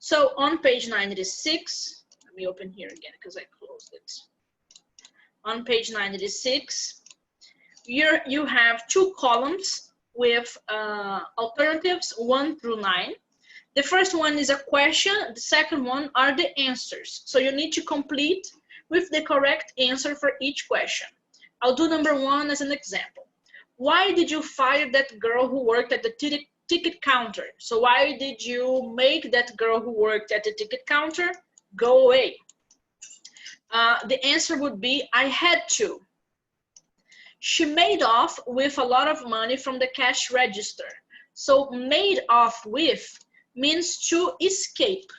So on page 96, let me open here again because I closed it. On page 96, you have two columns with alternatives 1 through 9. The first one is a question, the second one are the answers. So you need to complete with the correct answer for each question. I'll do number 1 as an example. Why did you fire that girl who worked at the ticket counter? So why did you make that girl who worked at the ticket counter go away? The answer would be, I had to. She made off with a lot of money from the cash register. So made off with means to escape.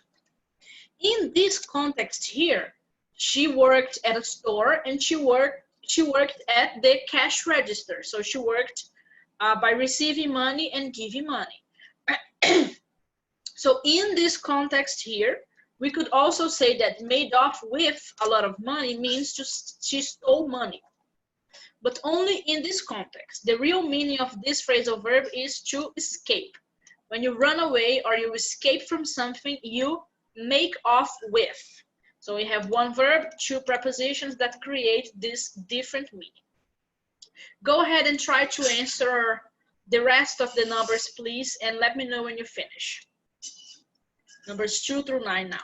In this context here, she worked at a store and she worked at the cash register. So she worked by receiving money and giving money. So in this context here, we could also say that made off with a lot of money means she stole money. But only in this context. The real meaning of this phrasal verb is to escape. When you run away or you escape from something, you make off with. So we have one verb, two prepositions that create this different meaning. Go ahead and try to answer the rest of the numbers, please, and let me know when you finish. Numbers 2 through 9 now.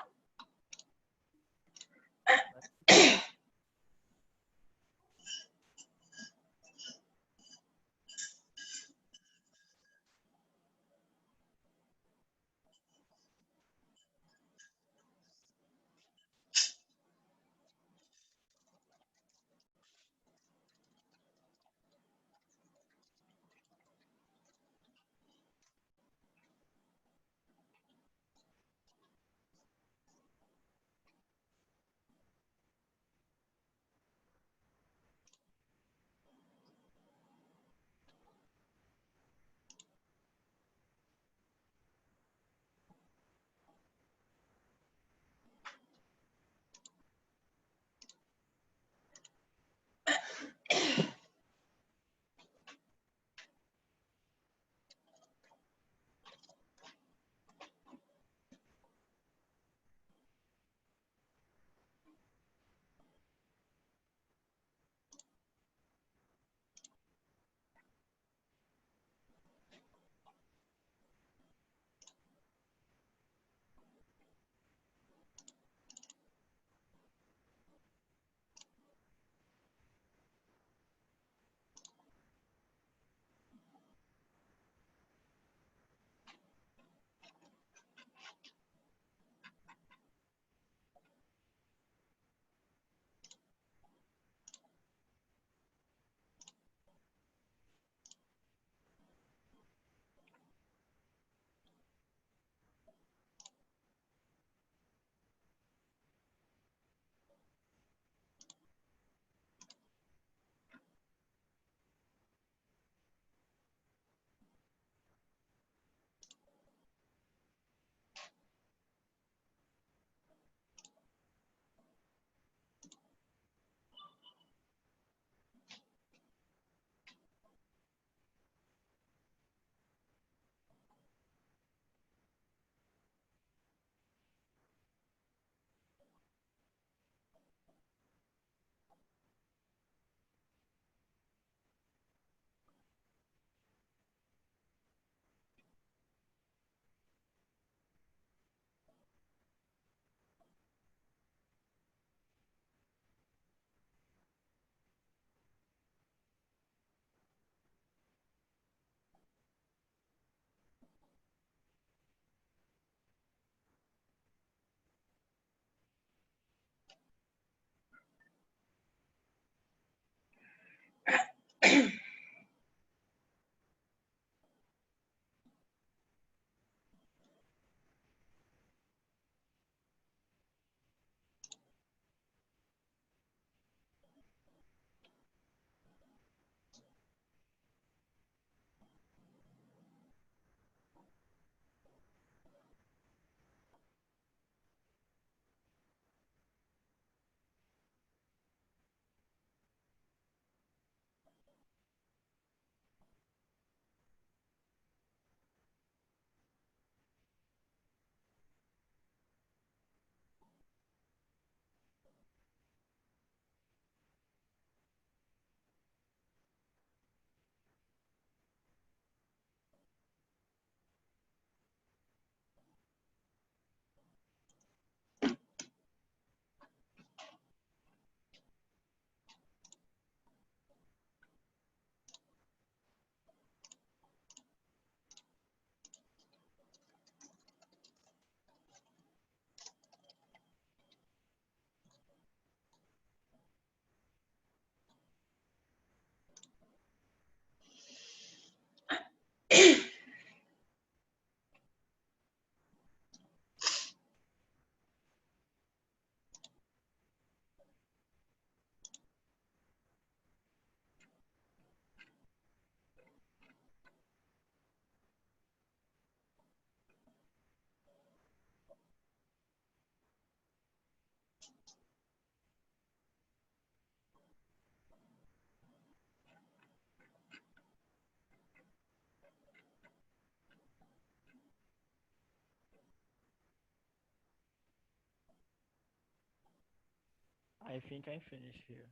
I think I finished here.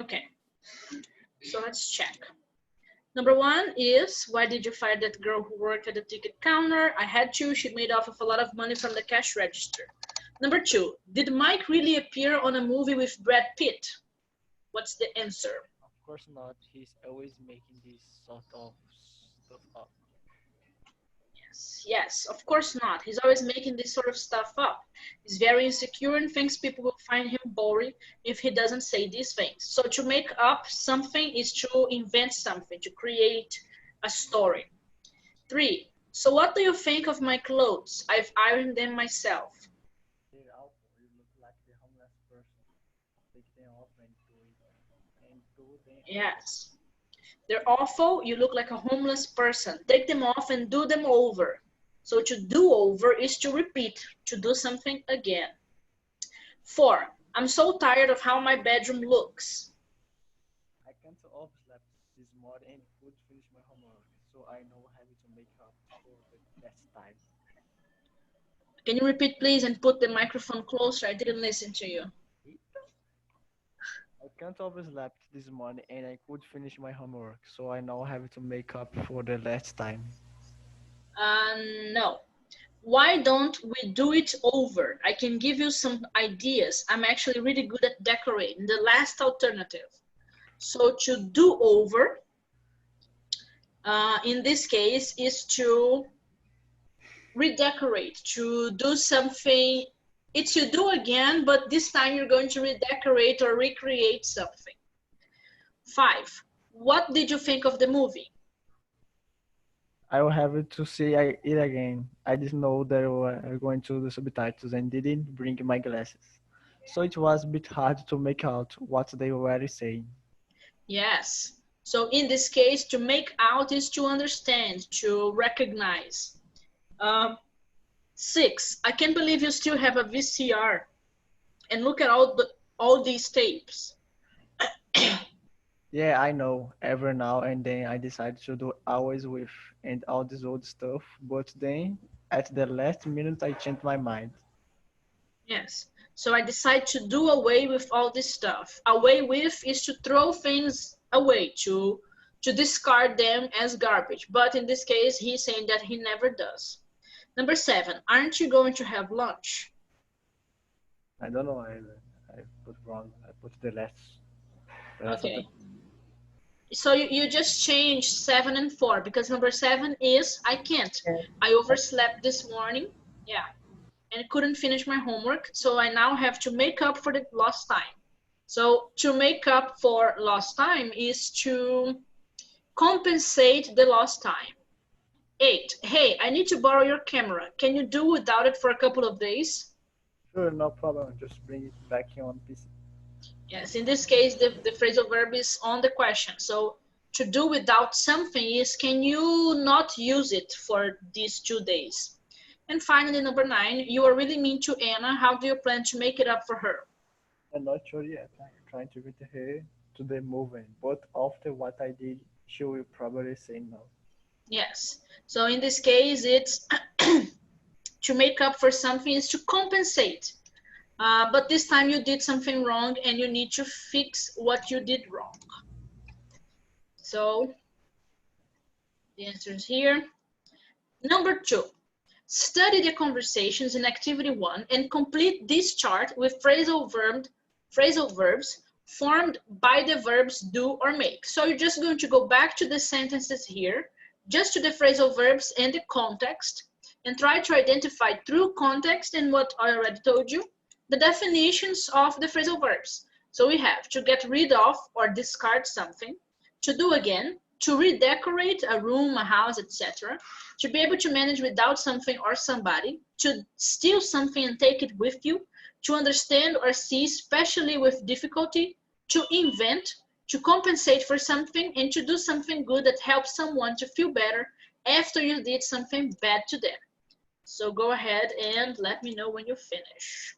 Okay, so let's check. Number one is, why did you fire that girl who worked at the ticket counter? I had to. She made off with a lot of money from the cash register. Number two, did Mike really appear on a movie with Brad Pitt? What's the answer? Of course not. He's always making this sort of stuff up. Yes, of course not. He's always making this sort of stuff up. He's very insecure and thinks people will find him boring if he doesn't say these things. So to make up something is to invent something, to create a story. Three, so what do you think of my clothes? I've ironed them myself. They're awful. You look like the homeless person. Take them off and do it and do them over. Yes. They're awful. You look like a homeless person. Take them off and do them over. So to do over is to repeat, to do something again. Four, I'm so tired of how my bedroom looks. I can't oversleep this morning and could finish my homework, so I know how to make up for the next time. Can you repeat, please, and put the microphone closer? I didn't listen to you. I can't oversleep this morning and I could finish my homework, so I now have to make up for the last time. No. Why don't we do it over? I can give you some ideas. I'm actually really good at decorating. The last alternative. So to do over, in this case, is to redecorate, to do something. It's to do again, but this time you're going to redecorate or recreate something. Five, what did you think of the movie? I will have to see it again. I didn't know they were going to the subtitles and didn't bring my glasses. So it was a bit hard to make out what they were saying. Yes. So in this case, to make out is to understand, to recognize. Um, Six, I can't believe you still have a VCR and look at all these tapes. Yeah, I know. Every now and then I decide to do always with and all this old stuff, but then at the last minute I change my mind. Yes. So I decide to do away with all this stuff. Away with is to throw things away, to discard them as garbage. But in this case, he's saying that he never does. Number seven, aren't you going to have lunch? I don't know. I put wrong. I put the rest of the. Okay. So you just change 7 and 4 because number 7 is I can't. I overslept this morning. Yeah. And couldn't finish my homework. So I now have to make up for the lost time. So to make up for lost time is to compensate the lost time. 8, hey, I need to borrow your camera. Can you do without it for a couple of days? Sure, no problem. Just bring it back on PC. Yes, in this case, the phrasal verb is on the question. So to do without something is, can you not use it for these 2 days? And finally, number 9, you are really mean to Anna. How do you plan to make it up for her? I'm not sure yet. I'm trying to get her to the movement, but after what I did, she will probably say no. Yes. So in this case, it's to make up for something is to compensate. But this time you did something wrong and you need to fix what you did wrong. So the answer is here. Number 2, study the conversations in activity 1 and complete this chart with phrasal verbs formed by the verbs do or make. So you're just going to go back to the sentences here, just to the phrasal verbs and the context, and try to identify through context and what I already told you, the definitions of the phrasal verbs. So we have to get rid of or discard something, to do again, to redecorate a room, a house, etc., to be able to manage without something or somebody, to steal something and take it with you, to understand or see, especially with difficulty, to invent, to compensate for something, and to do something good that helps someone to feel better after you did something bad to them. So go ahead and let me know when you finish.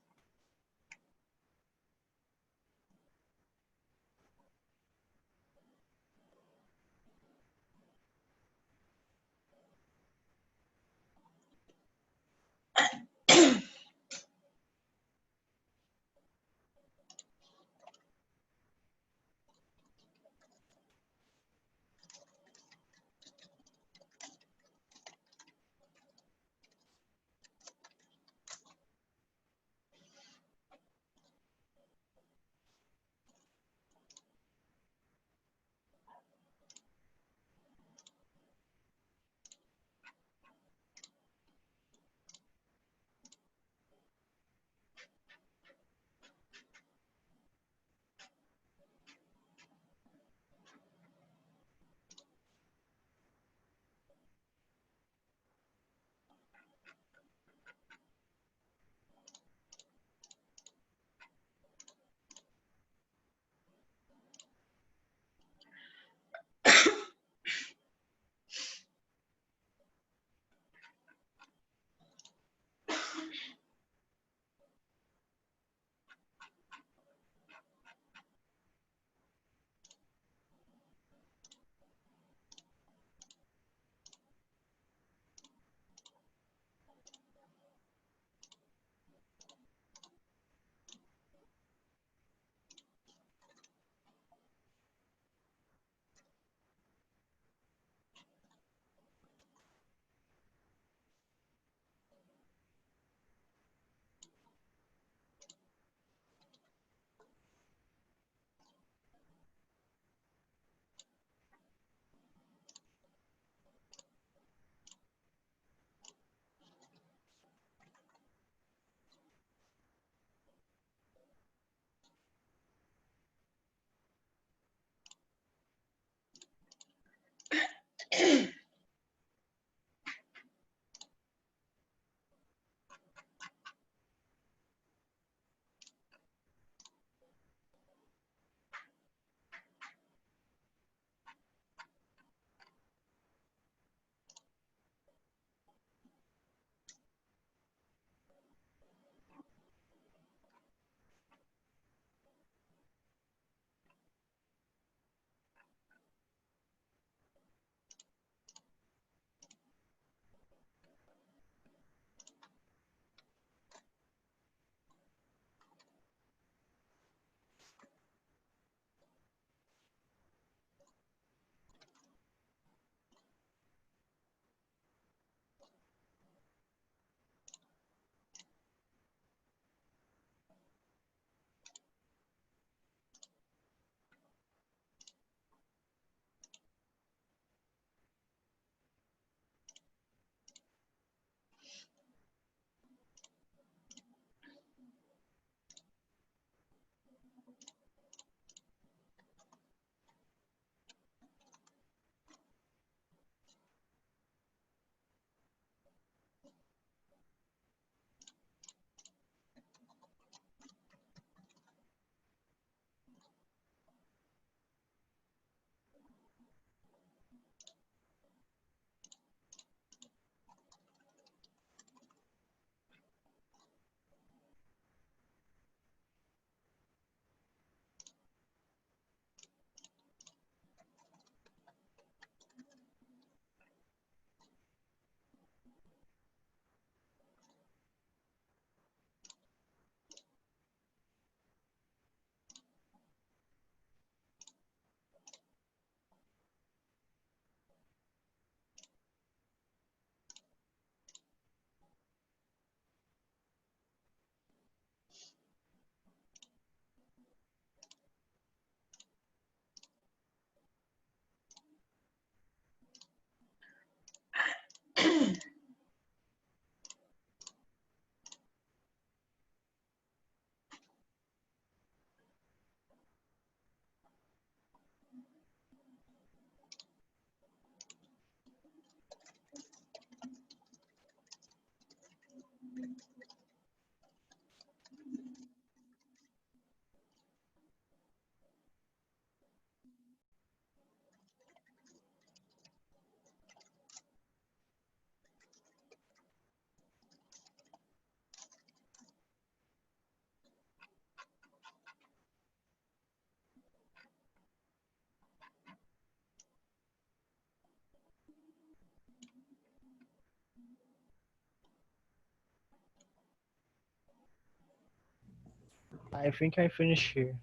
I think I finished here.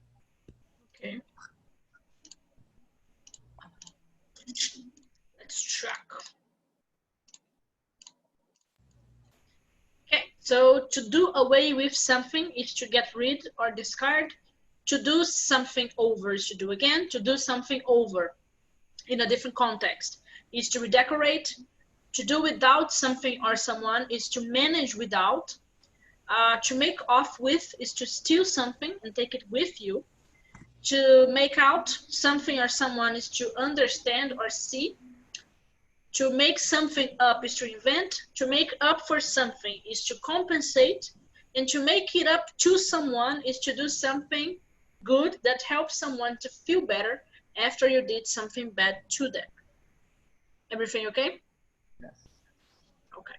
Okay. Let's track. Okay, so to do away with something is to get rid or discard. To do something over is to do again. To do something over in a different context is to redecorate. To do without something or someone is to manage without. To make off with is to steal something and take it with you. To make out something or someone is to understand or see. To make something up is to invent. To make up for something is to compensate. And to make it up to someone is to do something good that helps someone to feel better after you did something bad to them. Everything okay? Yes. Okay.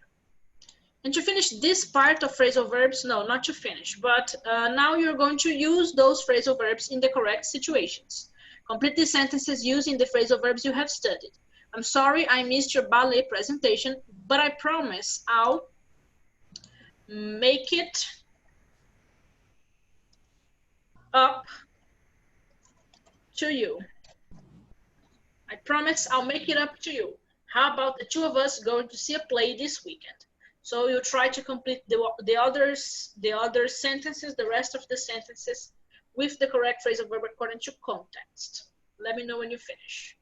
And to finish this part of phrasal verbs, no, not to finish, but now you're going to use those phrasal verbs in the correct situations. Complete the sentences using the phrasal verbs you have studied. I'm sorry I missed your ballet presentation, but I promise I'll make it up to you. I promise I'll make it up to you. How about the two of us going to see a play this weekend? So you try to complete the other sentences, the rest of the sentences, with the correct phrasal verb according to context. Let me know when you finish.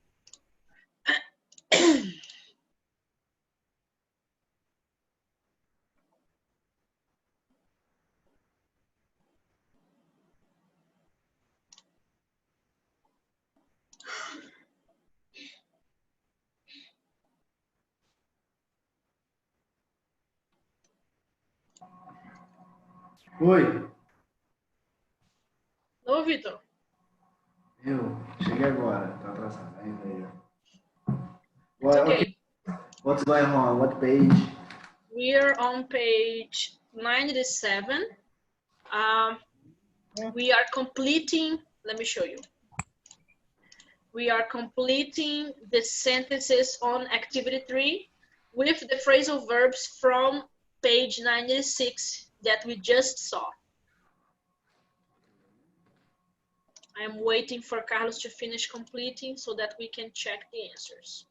Oi, Ô, Vitor. eu cheguei agora, tô atrasado ainda aí. It's Okay, okay. what's going on? What page? We're on page 97. We are completing, let me show you. We are completing the sentences on activity 3 with the phrasal verbs from page 96 that we just saw. I am waiting for Carlos to finish completing so that we can check the answers.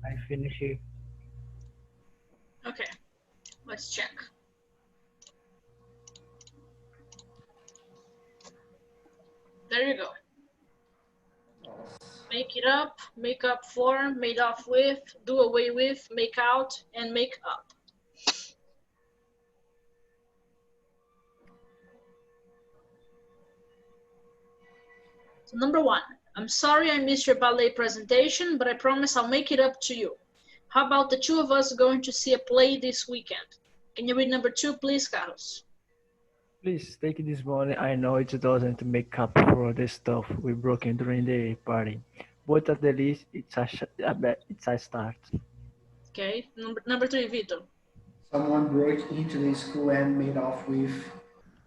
I finish it. Okay, let's check. There you go. Make it up, make up for, made off with, do away with, make out, and make up. So number one, I'm sorry I missed your ballet presentation, but I promise I'll make it up to you. How about the two of us going to see a play this weekend? Can you read number two, please, Carlos? Please take this money. I know it doesn't make up for the stuff we broke in during the party, but at the least it's a start. Okay, number three, Vito. Someone broke into the school and made off with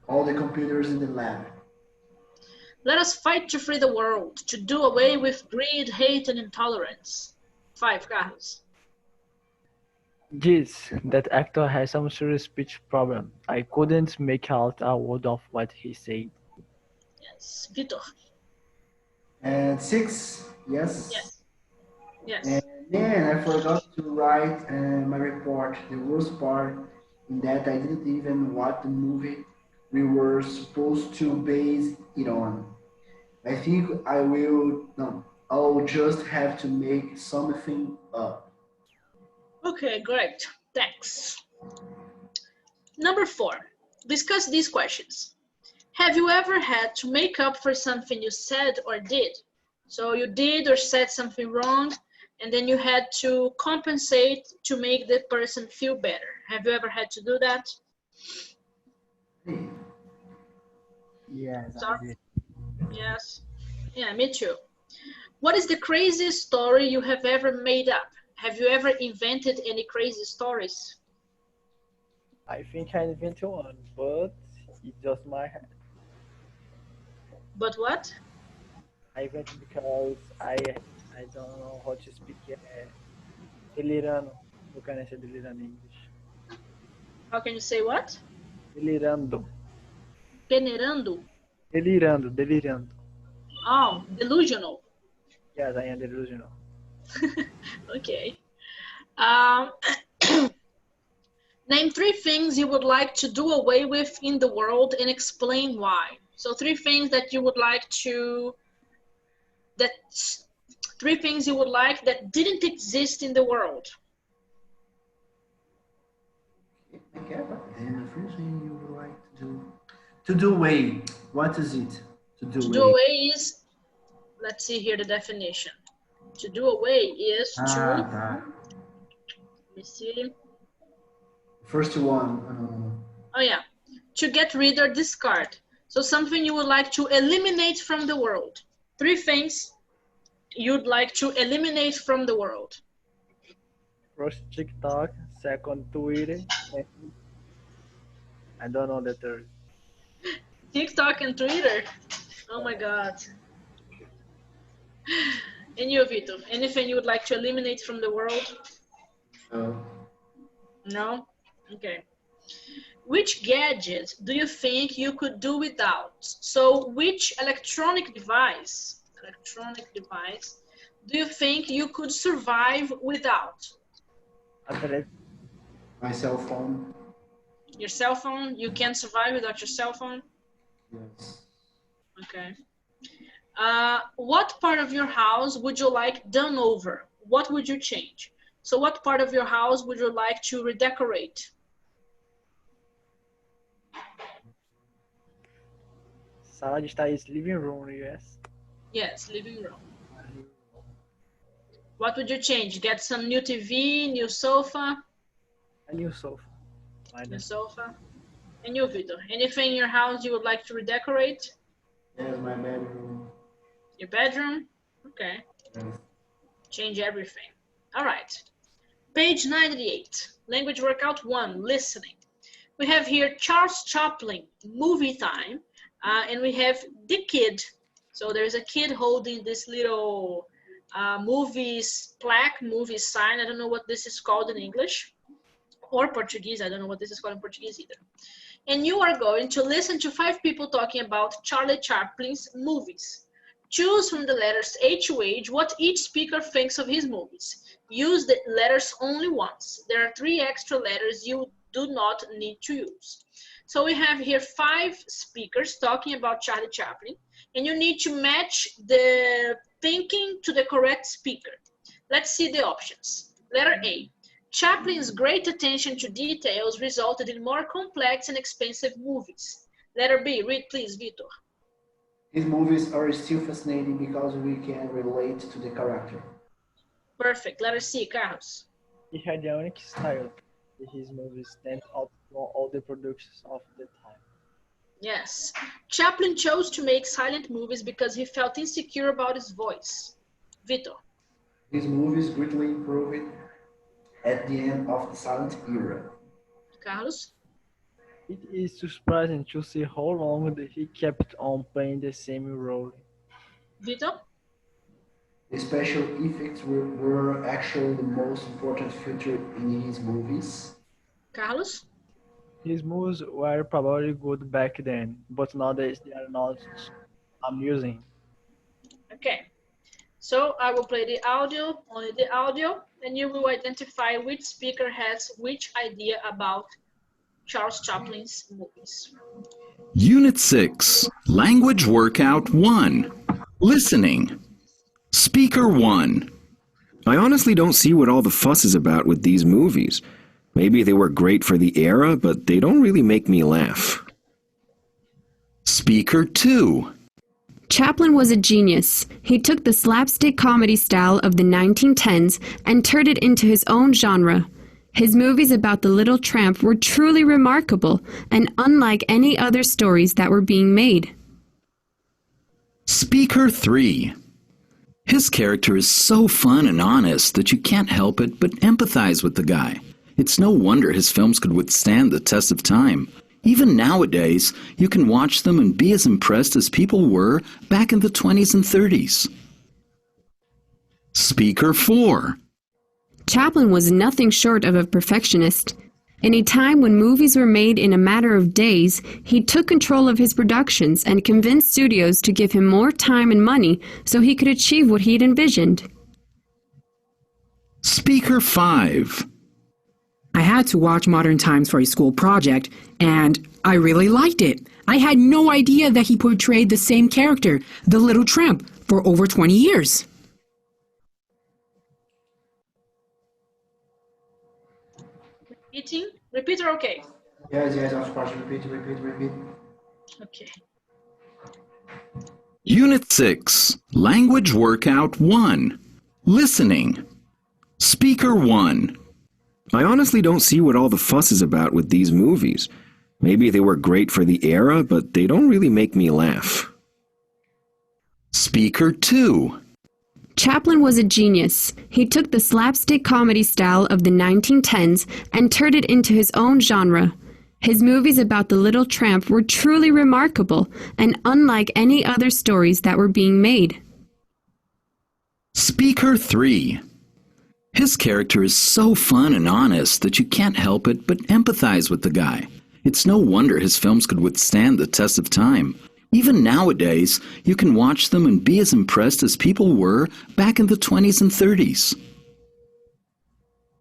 all the computers in the lab. Let us fight to free the world, to do away with greed, hate, and intolerance. Five, Carlos. Jeez, that actor has some serious speech problem. I couldn't make out a word of what he said. Yes, Vito. And 6, yes. Yes. Yes. And man, I forgot to write my report. The worst part in that I didn't even watch the movie we were supposed to base it on. I think I'll just have to make something up. Okay, great. Thanks. Number four, discuss these questions. Have you ever had to make up for something you said or did? So you did or said something wrong, and then you had to compensate to make the person feel better. Have you ever had to do that? Yes, Sorry? I did. Yes. Yeah, me too. What is the craziest story you have ever made up? Have you ever invented any crazy stories? I think I invented one, but it's just my head. But what? I invented because I don't know how to speak delirando. How can I say delirando in English? How can you say what? Delirando. Peneirando? Delirando. Oh, delusional. Yes, I am delusional. Okay. Name three things you would like to do away with in the world and explain why. So three things that you would like that didn't exist in the world. Okay, but then the first thing you would like to do away. What is it? To do To away. do away is, let's see here the definition. To do away is to, Tá. let me see. First one. Oh yeah, to get rid or discard. So something you would like to eliminate from the world. Three things you'd like to eliminate from the world. First TikTok, second Twitter, and I don't know the third. TikTok and Twitter. Oh my God. And you, Vito, anything you would like to eliminate from the world? No. No? Okay. Which gadget do you think you could do without? So which electronic device do you think you could survive without? My cell phone. Your cell phone? You can't survive without your cell phone? Yes. Okay. What part of your house would you like done over? What would you change? So what part of your house would you like to redecorate? Sala de estar is living room, yes. Yes, living room. What would you change? Get some new TV, new sofa? A new sofa. New sofa. And you, Vito, anything in your house you would like to redecorate? Yes, my bedroom. Your bedroom? Okay. Yes. Change everything. All right. Page 98. Language workout 1, listening. We have here Charles Chaplin, movie time, and we have the kid. So there's a kid holding this little movies plaque, movie sign. I don't know what this is called in English or Portuguese. I don't know what this is called in Portuguese either. And you are going to listen to 5 people talking about Charlie Chaplin's movies. Choose from the letters A to H what each speaker thinks of his movies. Use the letters only once. There are 3 extra letters you do not need to use. So we have here 5 speakers talking about Charlie Chaplin, and you need to match the thinking to the correct speaker. Let's see the options. Letter A. Chaplin's great attention to details resulted in more complex and expensive movies. Letter B. Read please, Vitor. His movies are still fascinating because we can relate to the character. Perfect. Letter C. Carlos. He had a unique style. His movies stand out from all the productions of the time. Yes. Chaplin chose to make silent movies because he felt insecure about his voice. Vitor. His movies greatly improved at the end of the silent era. Carlos. It is surprising to see how long he kept on playing the same role. Vitor. The special effects were actually the most important feature in his movies. Carlos. His movies were probably good back then, but nowadays they are not amusing. Okay. So I will play the audio, only the audio, and you will identify which speaker has which idea about Charles Chaplin's movies. Unit 6, Language Workout 1, Listening. Speaker 1. I honestly don't see what all the fuss is about with these movies. Maybe they were great for the era, but they don't really make me laugh. Speaker 2. Chaplin was a genius. He took the slapstick comedy style of the 1910s and turned it into his own genre. His movies about the little tramp were truly remarkable and unlike any other stories that were being made. Speaker 3. His character is so fun and honest that you can't help it but empathize with the guy. It's no wonder his films could withstand the test of time. Even nowadays, you can watch them and be as impressed as people were back in the 20s and 30s. Speaker 4. Chaplin was nothing short of a perfectionist. In a time when movies were made in a matter of days, he took control of his productions and convinced studios to give him more time and money so he could achieve what he'd envisioned. Speaker 5. I had to watch Modern Times for a school project, and I really liked it. I had no idea that he portrayed the same character, the little tramp, for over 20 years. Repeating? Repeat or okay? Yes, of course. Repeat. Okay. Unit 6, Language Workout 1, Listening. Speaker 1. I honestly don't see what all the fuss is about with these movies. Maybe they were great for the era, but they don't really make me laugh. Speaker 2. Chaplin was a genius. He took the slapstick comedy style of the 1910s and turned it into his own genre. His movies about the little tramp were truly remarkable and unlike any other stories that were being made. Speaker 3. His character is so fun and honest that you can't help it but empathize with the guy. It's no wonder his films could withstand the test of time. Even nowadays, you can watch them and be as impressed as people were back in the 20s and 30s.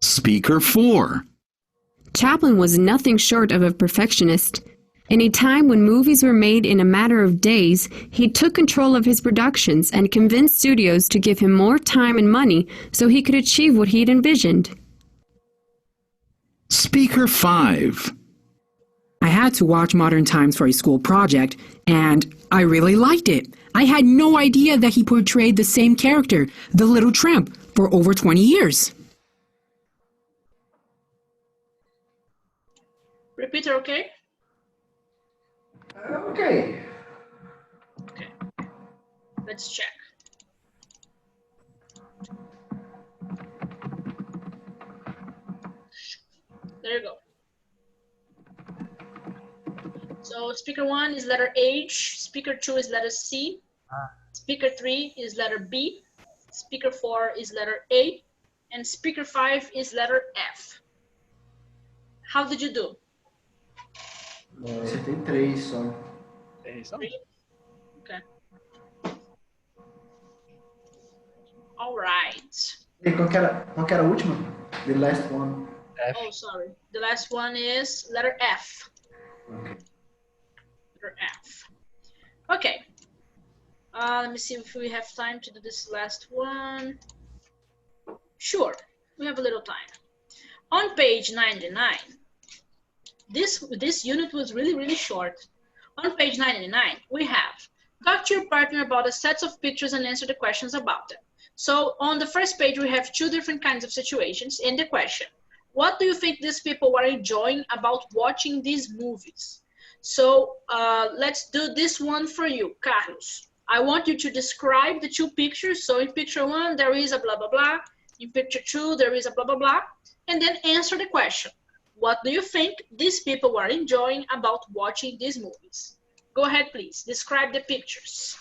Speaker 4. Chaplin was nothing short of a perfectionist. In a time when movies were made in a matter of days, he took control of his productions and convinced studios to give him more time and money so he could achieve what he'd envisioned. Speaker 5. I had to watch Modern Times for a school project, and I really liked it. I had no idea that he portrayed the same character, the little tramp, for over 20 years. Repeat or okay? Okay. Okay. Let's check. There you go. So speaker 1 is letter H, speaker 2 is letter C, speaker 3 is letter B, speaker 4 is letter A, and speaker 5 is letter F. How did you do? Você tem 3 só. É isso? Three? Okay. All right. E qual que era a última? The last one. F. Oh, sorry. The last one is letter F. Okay. Letter F. Okay. Let me see if we have time to do this last one. Sure, we have a little time. On page 99, this unit was really short. On page 99, we have talk to your partner about a set of pictures and answer the questions about them. So on the first page, we have two different kinds of situations in the question. What do you think these people are enjoying about watching these movies? So let's do this one for you, Carlos. I want you to describe the two pictures. So in picture one, there is a blah, blah, blah. In picture two, there is a blah, blah, blah. And then answer the question. What do you think these people are enjoying about watching these movies? Go ahead, please. Describe the pictures.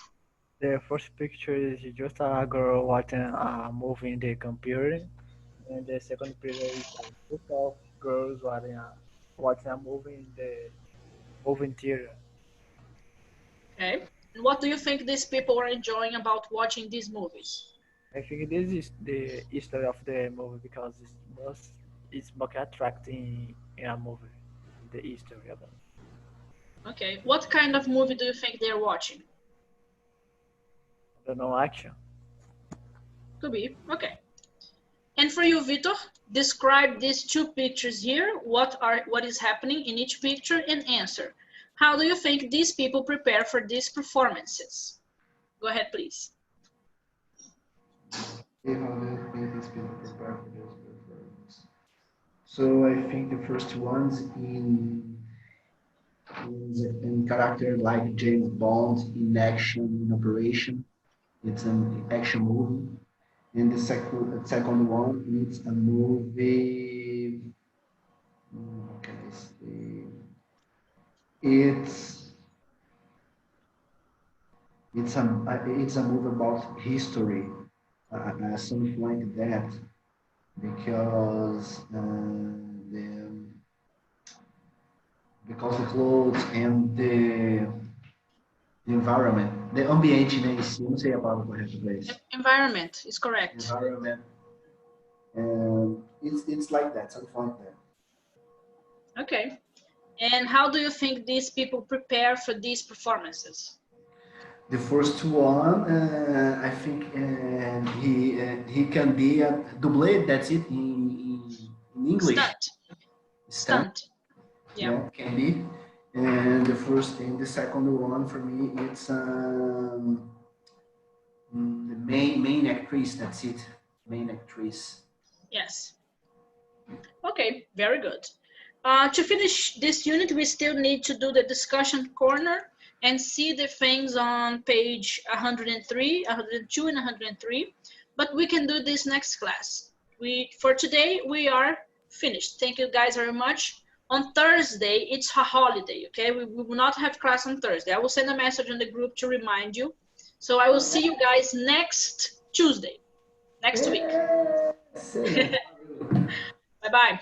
The first picture is just a girl watching a movie in the computer, and the second picture is a group of girls watching a movie in the movie theater. Okay. And what do you think these people are enjoying about watching these movies? I think this is the history of the movie because it's more attracting in a movie, the history of it. Okay. What kind of movie do you think they're watching? I don't know, action. Could be. Okay. And for you, Vitor, describe these two pictures here. What is happening in each picture and answer. How do you think these people prepare for these performances? Go ahead, please. How do you think these people prepare for those performances? So I think the first ones in character like James Bond in action, in operation. It's an action movie. And the second one, it's a movie. How can I say? It's a movie about history, something like that, because the clothes and the environment, the ambiente, né, em si, não sei a palavra correta para isso. Environment is correct. Environment, and it's like that, something like that. Okay. And how do you think these people prepare for these performances? The first one, I think he can be a doublé. That's it in English. Stunt. Yeah, can be. And the second one for me, it's the main actress. That's it, main actress. Yes. Okay, very good. To finish this unit, we still need to do the discussion corner and see the things on page 103, 102, and 103. But we can do this next class. For today, we are finished. Thank you guys very much. On Thursday, it's a holiday, okay? We will not have class on Thursday. I will send a message in the group to remind you. So I will see you guys next Tuesday, next week. Bye-bye.